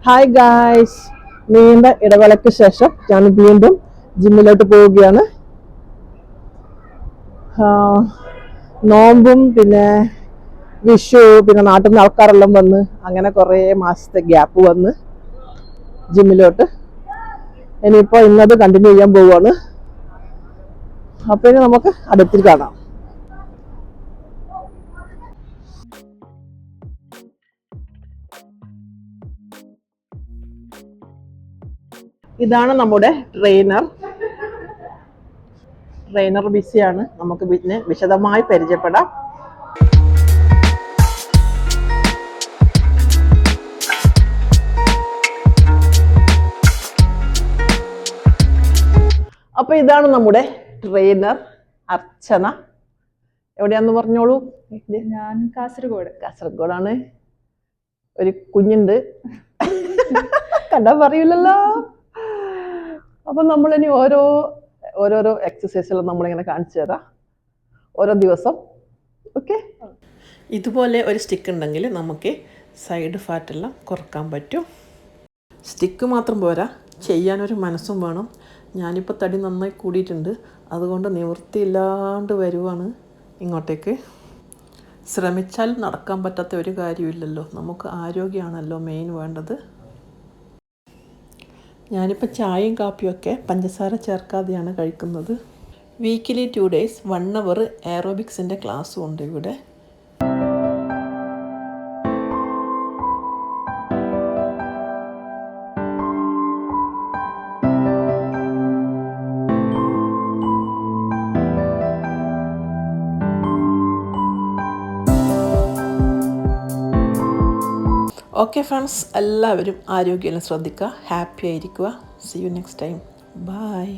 Hi guys, നീണ്ട ഇടവേളയ്ക്ക് ശേഷം ഞാൻ വീണ്ടും ജിമ്മിലോട്ട് പോവുകയാണ്. നോമ്പും പിന്നെ വിഷു പിന്നെ നാട്ടിൽ നിന്ന് ആൾക്കാരെല്ലാം വന്ന് അങ്ങനെ കുറേ മാസത്തെ ഗ്യാപ്പ് വന്ന് ജിമ്മിലോട്ട് ഇനിയിപ്പോൾ ഇന്നത് കണ്ടിന്യൂ ചെയ്യാൻ പോവുകയാണ്. അപ്പോൾ ഇനി നമുക്ക് അടുത്തിൽ കാണാം. ഇതാണ് നമ്മുടെ ട്രെയിനർ ബിസിയാണ്. നമുക്ക് പിന്നെ വിശദമായി പരിചയപ്പെടാം. അപ്പൊ ഇതാണ് നമ്മുടെ ട്രെയിനർ അർച്ചന. എവിടെയാന്ന് പറഞ്ഞോളൂ. ഞാൻ കാസർഗോഡാണ്. ഒരു കുഞ്ഞുണ്ട്, കണ്ടാ പറയൂലല്ലോ. അപ്പൊ നമ്മളിനി ഓരോരോ എക്സസൈസുകൾ നമ്മളിങ്ങനെ കാണിച്ചു തരാം ഓരോ ദിവസം. ഓക്കെ, ഇതുപോലെ ഒരു സ്റ്റിക്ക് ഉണ്ടെങ്കിൽ നമുക്ക് സൈഡ് ഫാറ്റെല്ലാം കുറക്കാൻ പറ്റും. സ്റ്റിക്ക് മാത്രം പോരാ, ചെയ്യാനൊരു മനസ്സും വേണം. ഞാനിപ്പോൾ തടി നന്നായി കൂടിയിട്ടുണ്ട്, അതുകൊണ്ട് നിവൃത്തിയില്ലാണ്ട് വരുവാണ് ഇങ്ങോട്ടേക്ക്. ശ്രമിച്ചാൽ നടക്കാൻ പറ്റാത്ത ഒരു കാര്യമില്ലല്ലോ. നമുക്ക് ആരോഗ്യമാണല്ലോ മെയിൻ വേണ്ടത്. ഞാനിപ്പോൾ ചായയും കാപ്പിയൊക്കെ പഞ്ചസാര ചേർക്കാതെയാണ് കഴിക്കുന്നത്. വീക്കിലി 2 days 1 hour എയറോബിക്സിൻ്റെ ക്ലാസ്സും ഉണ്ട് ഇവിടെ. ഓക്കെ ഫ്രണ്ട്സ്, എല്ലാവരും ആരോഗ്യം ശ്രദ്ധിക്കുക, ഹാപ്പി ആയിരിക്കുക. See you next time. By.